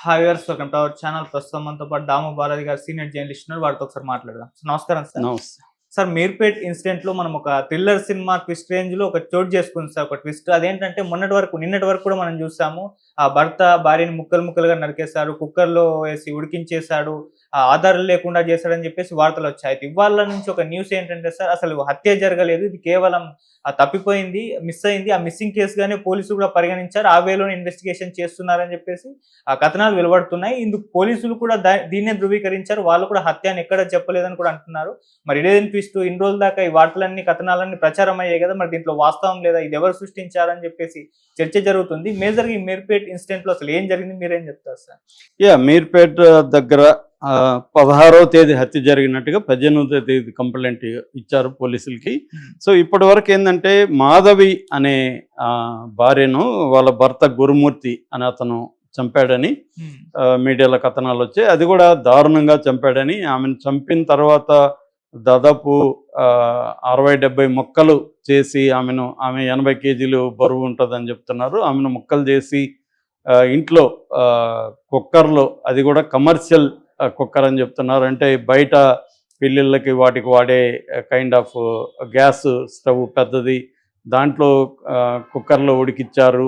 Hi viewers, welcome to our channel. ప్రస్తుతం మనతో పాటు దాము బాలాజీ గారు సీనియర్ జర్నలిస్ట్ ఉన్నారు. వారితో ఒకసారి మాట్లాడదాం. నమస్కారం సార్. నమస్తే. సార్, మీర్పేట్ ఇన్సిడెంట్ లో మనం ఒక థ్రిల్లర్ సినిమా ట్విస్ట్ రేంజ్ లో ఒక చోటు చేసుకుంది సార్. ఒక ట్విస్ట్ అదేంటంటే నిన్నటి వరకు కూడా మనం చూసాము. ఆ భర్త భార్యని ముక్కలు ముక్కలుగా నరికేశాడు, కుక్కర్ లో వేసి ఉడికించేశాడు, ఆధారం లేకుండా చేశాడని చెప్పేసి వార్తలు వచ్చాయి. ఇవాళ నుంచి ఒక న్యూస్ ఏంటంటే సార్, అసలు హత్య జరగలేదు, ఇది కేవలం తప్పిపోయింది, మిస్ అయింది. ఆ మిస్సింగ్ కేసుగానే పోలీసులు కూడా పరిగణించారు, ఆ వేలోనే ఇన్వెస్టిగేషన్ చేస్తున్నారని చెప్పేసి ఆ కథనాలు వెలువడుతున్నాయి. ఇందుకు పోలీసులు కూడా దీన్నే ధృవీకరించారు. వాళ్ళు కూడా హత్య అని ఎక్కడ చెప్పలేదని కూడా అంటున్నారు. మరి ఇదేం ట్విస్ట్, ఇన్ని రోజుల దాకా ఈ వార్తలన్నీ కథనాలన్నీ ప్రచారం అయ్యాయి కదా, మరి దీంట్లో వాస్తవం లేదా, ఇది ఎవరు సృష్టించారని చెప్పేసి చర్చ జరుగుతుంది. మేజర్గా ఈ మీర్పేట్ ఇన్సిడెంట్ లో అసలు ఏం జరిగింది, మీరేం చెప్తారు సార్? మీర్పేట్ దగ్గర 16వ తేదీ హత్య జరిగినట్టుగా 18వ తేదీ కంప్లైంట్ ఇచ్చారు పోలీసులకి. సో ఇప్పటి వరకు ఏంటంటే మాధవి అనే భార్యను వాళ్ళ భర్త గురుమూర్తి అని అతను చంపాడని మీడియాలో కథనాలు వచ్చాయి. అది కూడా దారుణంగా చంపాడని, ఆమెను చంపిన తర్వాత దాదాపు 60-70 మొక్కలు చేసి ఆమె 80 కేజీలు బరువు ఉంటుందని చెప్తున్నారు. ఆమెను మొక్కలు చేసి ఇంట్లో కుక్కర్లో, అది కూడా కమర్షియల్ కుక్కర్ అని చెప్తున్నారు, అంటే బయట పెళ్ళిళ్ళకి వాటికి వాడే కైండ్ ఆఫ్ గ్యాస్ స్టవ్ పెద్దది, దాంట్లో కుక్కర్లో ఉడికిచ్చారు.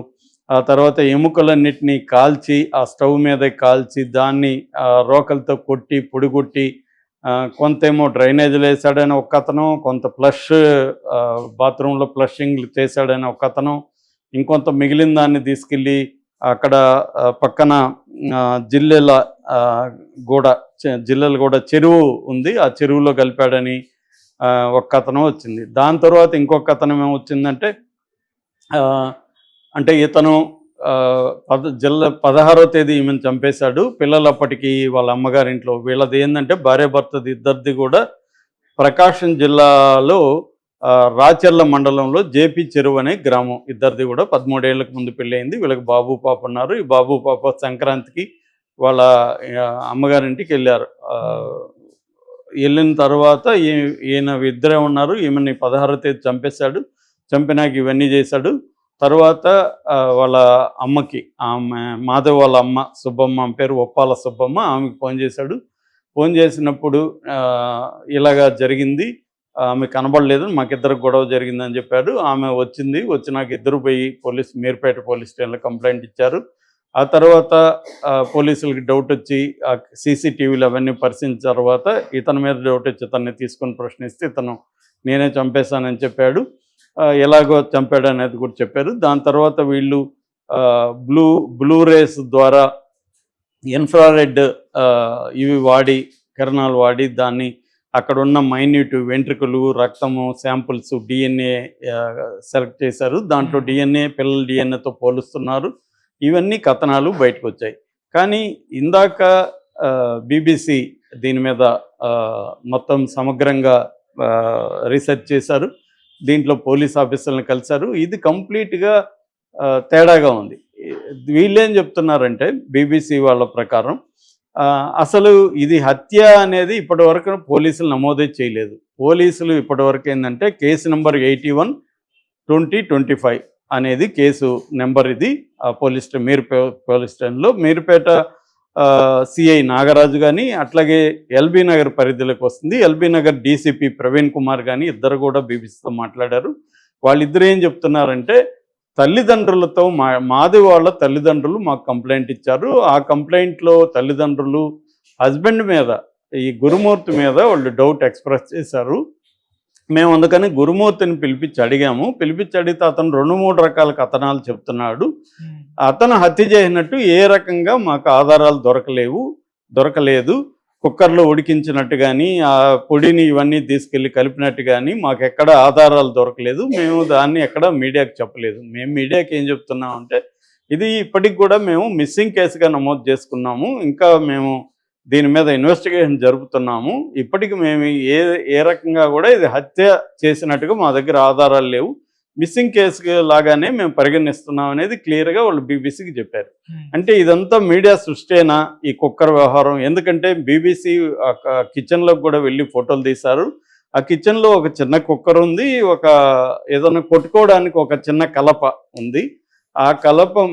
ఆ తర్వాత ఎముకలన్నిటినీ కాల్చి ఆ స్టవ్ మీద కాల్చి దాన్ని రోకలతో కొట్టి పొడిగొట్టి, కొంతేమో డ్రైనేజీలు వేసాడని ఒక అతను, కొంత బాత్రూంలో ఫ్లషింగ్ చేశాడని ఒక అతను, ఇంకొంత మిగిలిన దాన్ని తీసుకెళ్ళి అక్కడ పక్కన జిల్లెల కూడా చెరువు ఉంది, ఆ చెరువులో కలిపాడని ఒక కథనం వచ్చింది. దాని తర్వాత ఇంకొక కథనం ఏమొచ్చిందంటే, అంటే ఇతను 16వ తేదీ ఈమెను చంపేశాడు. పిల్లలు అప్పటికి వాళ్ళ అమ్మగారింట్లో. వీళ్ళది ఏంటంటే భార్యాభర్తది ఇద్దరిది కూడా ప్రకాశం జిల్లాలో రాచర్ల మండలంలో జేపీ చెరువు అనే గ్రామం. ఇద్దరిది కూడా 13 ఏళ్లకు ముందు పెళ్ళయింది. వీళ్ళకి బాబు పాప ఉన్నారు. ఈ బాబు పాప సంక్రాంతికి వాళ్ళ అమ్మగారింటికి వెళ్ళారు. వెళ్ళిన తర్వాత ఈయన ఇద్దరే ఉన్నారు. ఈమెని 16వ తేదీ చంపేశాడు. చంపినాక ఇవన్నీ చేశాడు. తర్వాత వాళ్ళ అమ్మకి, ఆమె మాధవ్ వాళ్ళ అమ్మ సుబ్బమ్మ, పేరు ఒప్పాల సుబ్బమ్మ, ఆమెకి ఫోన్ చేశాడు. ఫోన్ చేసినప్పుడు ఇలాగా జరిగింది, ఆమె కనబడలేదు, మాకిద్దరికి గొడవ జరిగిందని చెప్పాడు. ఆమె వచ్చింది. వచ్చినాక ఇద్దరు పోయి మీర్పేట పోలీస్ స్టేషన్లో కంప్లైంట్ ఇచ్చారు. ఆ తర్వాత పోలీసులకి డౌట్ వచ్చి సీసీటీవీలు అవన్నీ పరిశీలించిన తర్వాత ఇతని మీద డౌట్ వచ్చి ఇతన్ని తీసుకొని ప్రశ్నిస్తే ఇతను నేనే చంపేశానని చెప్పాడు. ఎలాగో చంపాడు అనేది కూడా చెప్పారు. దాని తర్వాత వీళ్ళు బ్లూ రేస్ ద్వారా ఇన్ఫ్రారెడ్ ఇవి వాడి, కిరణాలు వాడి, దాన్ని అక్కడ ఉన్న మైన్యూట్ వెంట్రుకలు, రక్తము శాంపుల్స్, డిఎన్ఏ సెలెక్ట్ చేశారు. దాంట్లో పిల్లల డిఎన్ఏతో పోలుస్తున్నారు. ఇవన్నీ కథనాలు బయటకు వచ్చాయి. కానీ ఇందాక బీబీసీ దీని మీద మొత్తం సమగ్రంగా రీసెర్చ్ చేశారు. దీంట్లో పోలీస్ ఆఫీసర్లను కలిశారు. ఇది కంప్లీట్గా తేడాగా ఉంది. వీళ్ళేం చెప్తున్నారంటే బీబీసీ వాళ్ళ ప్రకారం అసలు ఇది హత్య అనేది ఇప్పటివరకు పోలీసులు నమోదే చేయలేదు. పోలీసులు ఇప్పటివరకు ఏంటంటే కేసు నెంబర్ 81/2025 అనేది కేసు నెంబర్. ఇది పోలీస్ స్టేషన్లో మీర్పేట సిఐ నాగరాజు కానీ, అట్లాగే ఎల్బీ నగర్ పరిధిలోకి వస్తుంది. ఎల్బీ నగర్ డీసీపీ ప్రవీణ్ కుమార్ కానీ ఇద్దరు కూడా బీబీసీతో మాట్లాడారు. వాళ్ళిద్దరు ఏం చెప్తున్నారంటే, తల్లిదండ్రులతో మాధవి వాళ్ళ తల్లిదండ్రులు మాకు కంప్లైంట్ ఇచ్చారు. ఆ కంప్లైంట్లో తల్లిదండ్రులు హస్బెండ్ మీద, ఈ గురుమూర్తి మీద వాళ్ళు డౌట్ ఎక్స్ప్రెస్ చేశారు. మేము అందుకని గురుమూర్తిని పిలిపించి అడిగితే అతను 2-3 రకాల కథనాలు చెప్తున్నాడు. అతను హత్య చేసినట్టు ఏ రకంగా మాకు ఆధారాలు దొరకలేదు. కుక్కర్లో ఉడికించినట్టు కానీ, ఆ పొడిని ఇవన్నీ తీసుకెళ్ళి కలిపినట్టు కానీ మాకు ఎక్కడ ఆధారాలు దొరకలేదు. మేము దాన్ని ఎక్కడ మీడియాకి చెప్పలేదు. మేము మీడియాకి ఏం చెప్తున్నామంటే, ఇది ఇప్పటికి కూడా మేము మిస్సింగ్ కేసుగా నమోదు చేసుకున్నాము. ఇంకా మేము దీని మీద ఇన్వెస్టిగేషన్ జరుపుతున్నాము. ఇప్పటికి మేము ఏ రకంగా కూడా ఇది హత్య చేసినట్టుగా మా దగ్గర ఆధారాలు లేవు. మిస్సింగ్ కేసు లాగానే మేము పరిగణిస్తున్నాం అనేది క్లియర్గా వాళ్ళు బీబీసీకి చెప్పారు. అంటే ఇదంతా మీడియా సృష్టేనా ఈ కుక్కర్ వ్యవహారం? ఎందుకంటే బీబీసీ కిచెన్లోకి కూడా వెళ్ళి ఫోటోలు తీశారు. ఆ కిచెన్లో ఒక చిన్న కుక్కర్ ఉంది, ఏదైనా కొట్టుకోవడానికి ఒక చిన్న కలప ఉంది. ఆ కలప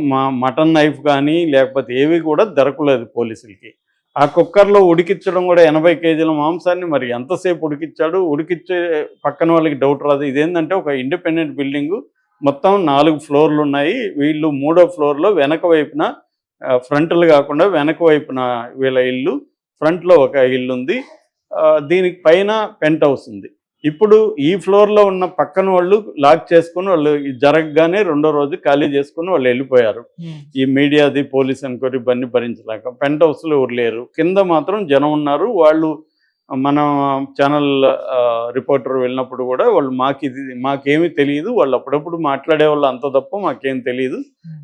మటన్ నైఫ్ కానీ లేకపోతే ఏవి కూడా దొరకలేదు పోలీసులకి. ఆ కుక్కర్లో ఉడికించడం కూడా 80 కేజీల మాంసాన్ని మరి ఎంతసేపు ఉడికిచ్చాడు? ఉడికిచ్చే పక్కన వాళ్ళకి డౌట్ రాదు. ఇదేంటంటే ఒక ఇండిపెండెంట్ బిల్డింగు, మొత్తం 4 ఫ్లోర్లు ఉన్నాయి. వీళ్ళు మూడో ఫ్లోర్లో వెనక వైపున ఫ్రంట్లు కాకుండా వెనక వైపున వీళ్ళ ఇల్లు, ఫ్రంట్లో ఒక ఇల్లు ఉంది. దీనికి పైన పెంట్ హౌస్ ఉంది. ఇప్పుడు ఈ ఫ్లోర్లో ఉన్న పక్కన వాళ్ళు లాక్ చేసుకుని వాళ్ళు జరగగానే రెండో రోజు ఖాళీ చేసుకుని వాళ్ళు వెళ్ళిపోయారు. ఈ మీడియాది పోలీస్ ఎంక్వైరీ ఇవన్నీ భరించలేక పెంట్ హౌస్లో ఎవరు లేరు. కింద మాత్రం జనం ఉన్నారు. వాళ్ళు మన ఛానల్ రిపోర్టర్ వెళ్ళినప్పుడు కూడా వాళ్ళు మాకేమీ తెలియదు, వాళ్ళు అప్పుడప్పుడు మాట్లాడే వాళ్ళు అంత తప్ప మాకేం తెలియదు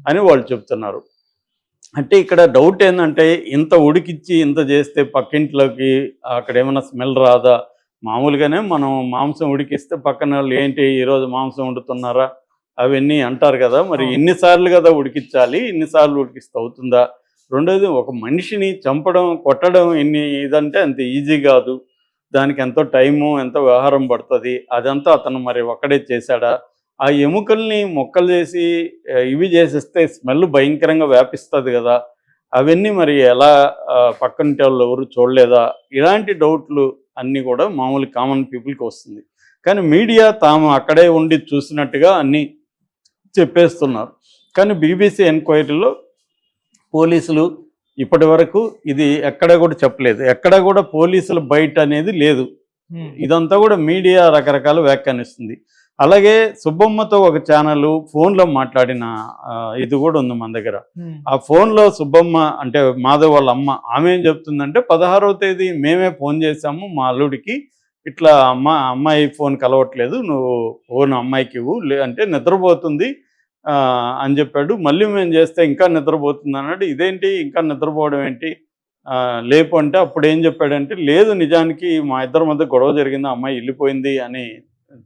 అని వాళ్ళు చెప్తున్నారు. అంటే ఇక్కడ డౌట్ ఏంటంటే ఇంత ఉడికిచ్చి ఇంత చేస్తే పక్కింట్లోకి అక్కడ ఏమైనా స్మెల్ రాదా? మామూలుగానే మనం మాంసం ఉడికిస్తే పక్కన వాళ్ళు ఏంటి ఈరోజు మాంసం వండుతున్నారా అవన్నీ అంటారు కదా. మరి ఎన్నిసార్లు కదా ఉడికించాలి, ఎన్నిసార్లు ఉడికిస్తే అవుతుందా? రెండోది ఒక మనిషిని చంపడం కొట్టడం ఇదంటే అంత ఈజీ కాదు. దానికి ఎంతో టైము ఎంతో వ్యవహారం పడుతుంది. అదంతా అతను మరి ఒక్కడే చేశాడా? ఆ ఎముకల్ని మొక్కలు చేసి ఇవి చేసేస్తే స్మెల్ భయంకరంగా వ్యాపిస్తుంది కదా. అవన్నీ మరి ఎలా పక్కనింటి వాళ్ళు ఎవరు చూడలేదా? ఇలాంటి డౌట్లు అన్నీ కూడా మామూలు కామన్ పీపుల్కి వస్తుంది. కానీ మీడియా తాము అక్కడే ఉండి చూసినట్టుగా అన్నీ చెప్పేస్తున్నారు. కానీ బీబీసీ ఎంక్వైరీలో పోలీసులు ఇప్పటి వరకు ఇది ఎక్కడ కూడా చెప్పలేదు. ఎక్కడ కూడా పోలీసుల బయట అనేది లేదు. ఇదంతా కూడా మీడియా రకరకాల వ్యాఖ్యానిస్తుంది. అలాగే సుబ్బమ్మతో ఒక ఛానల్ ఫోన్లో మాట్లాడిన ఇది కూడా ఉంది మన దగ్గర. ఆ ఫోన్లో సుబ్బమ్మ అంటే మాధవ్ వాళ్ళ అమ్మ, ఆమె ఏం చెప్తుందంటే 16వ తేదీ మేమే ఫోన్ చేశాము మా అల్లుడికి, ఇట్లా అమ్మాయి ఫోన్ కలవట్లేదు, నువ్వు ఫోన్ అమ్మాయికి ఇవ్వు అంటే నిద్రపోతుంది అని చెప్పాడు. మళ్ళీ మేము చేస్తే ఇంకా నిద్రపోతుంది అన్నాడు. ఇదేంటి ఇంకా నిద్రపోవడం ఏంటి లేపు అంటే అప్పుడు ఏం చెప్పాడంటే లేదు నిజానికి మా ఇద్దరి మధ్య గొడవ జరిగింది, అమ్మాయి వెళ్ళిపోయింది అని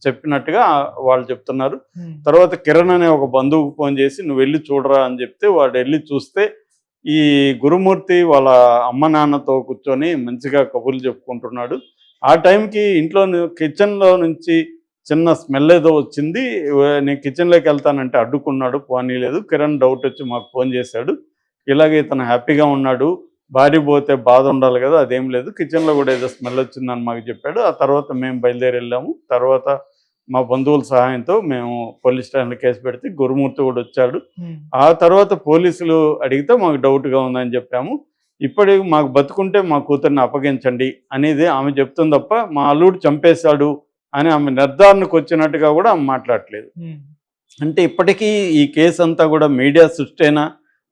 చెప్పినట్టుగా వాళ్ళు చెప్తున్నారు. తర్వాత కిరణ్ అనే ఒక బంధువుకు ఫోన్ చేసి నువ్వు వెళ్ళి చూడరా అని చెప్తే వాడు వెళ్ళి చూస్తే ఈ గురుమూర్తి వాళ్ళ అమ్మ నాన్నతో కూర్చొని మంచిగా కబుర్లు చెప్పుకుంటున్నాడు. ఆ టైంకి ఇంట్లో కిచెన్లో నుంచి చిన్న స్మెల్ ఏదో వచ్చింది. నేను కిచెన్లోకి వెళ్తానంటే అడ్డుకున్నాడు, పోనీలేదు. కిరణ్ డౌట్ వచ్చి మాకు ఫోన్ చేశాడు, ఇలాగే ఇతను హ్యాపీగా ఉన్నాడు, భార్య పోతే బాధ ఉండాలి కదా, అదేం లేదు, కిచెన్లో కూడా ఏదో స్మెల్ వచ్చిందని మాకు చెప్పాడు. ఆ తర్వాత మేము బయలుదేరి వెళ్ళాము. తర్వాత మా బంధువుల సహాయంతో మేము పోలీస్ స్టేషన్లో కేసు పెడితే గురుమూర్తి కూడా వచ్చాడు. ఆ తర్వాత పోలీసులు అడిగితే మాకు డౌట్గా ఉందని చెప్పాము. ఇప్పటికి మాకు బతుకుంటే మా కూతుర్ని అప్పగించండి అనేది ఆమె చెప్తుంది తప్ప మా అల్లుడు చంపేశాడు అని ఆమె నిర్ధారణకు వచ్చినట్టుగా కూడా ఆమె మాట్లాడట్లేదు. అంటే ఇప్పటికీ ఈ కేసు అంతా కూడా మీడియా సృష్టేనా?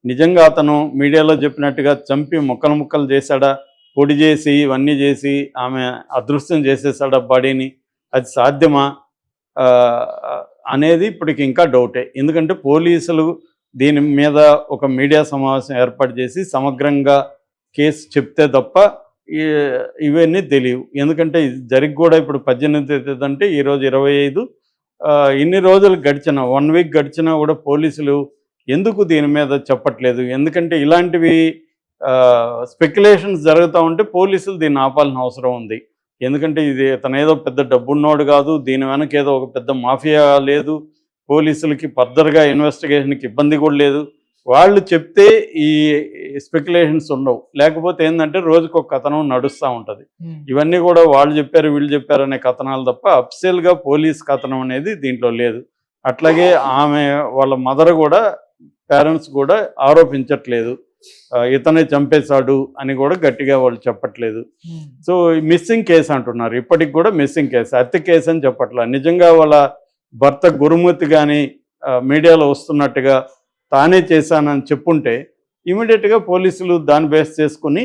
నిజంగా అతను మీడియాలో చెప్పినట్టుగా చంపి ముక్కలు ముక్కలు చేశాడా, పొడి చేసి ఇవన్నీ చేసి ఆమె అదృశ్యం చేసేసాడా బాడీని? అది సాధ్యమా అనేది ఇప్పటికి ఇంకా డౌటే. ఎందుకంటే పోలీసులు దీని మీద ఒక మీడియా సమావేశం ఏర్పాటు చేసి సమగ్రంగా కేసు చెప్తే తప్ప ఇవన్నీ తెలియవు. ఎందుకంటే ఇది జరిగి కూడా ఇప్పుడు 18 అంటే ఈరోజు 25. ఇన్ని రోజులు గడిచిన 1 వీక్ గడిచినా కూడా పోలీసులు ఎందుకు దీని మీద చెప్పట్లేదు? ఎందుకంటే ఇలాంటివి స్పెక్యులేషన్స్ జరుగుతూ ఉంటే పోలీసులు దీన్ని ఆపాల్సిన అవసరం ఉంది. ఎందుకంటే ఇది ఇతనేదో పెద్ద డబ్బున్నోడు కాదు, దీని వెనక ఏదో ఒక పెద్ద మాఫియా లేదు, పోలీసులకి ఫర్దర్గా ఇన్వెస్టిగేషన్కి ఇబ్బంది కూడా లేదు. వాళ్ళు చెప్తే ఈ స్పెక్యులేషన్స్ ఉండవు. లేకపోతే ఏంటంటే రోజుకొక కథనం నడుస్తూ ఉంటుంది. ఇవన్నీ కూడా వాళ్ళు చెప్పారు వీళ్ళు చెప్పారు అనే కథనాలు తప్ప అఫిషియల్గా పోలీస్ కథనం అనేది దీంట్లో లేదు. అట్లాగే ఆమె వాళ్ళ మదర్ కూడా పేరెంట్స్ కూడా ఆరోపించట్లేదు ఇతనే చంపేశాడు అని కూడా గట్టిగా వాళ్ళు చెప్పట్లేదు. సో మిస్సింగ్ కేసు అంటున్నారు. ఇప్పటికి కూడా మిస్సింగ్ కేసు, హత్య కేసు అని చెప్పట్లేదు. నిజంగా వాళ్ళ భర్త గురుమూర్తి కానీ మీడియాలో వస్తున్నట్టుగా తానే చేశానని చెప్పుంటే ఇమీడియట్గా పోలీసులు దాన్ని బేస్ చేసుకుని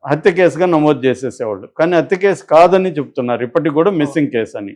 హత్య కేసుగా నమోదు చేసేసేవాళ్ళు. కానీ హత్య కేసు కాదని చెప్తున్నారు, ఇప్పటికి కూడా మిస్సింగ్ కేసు అని.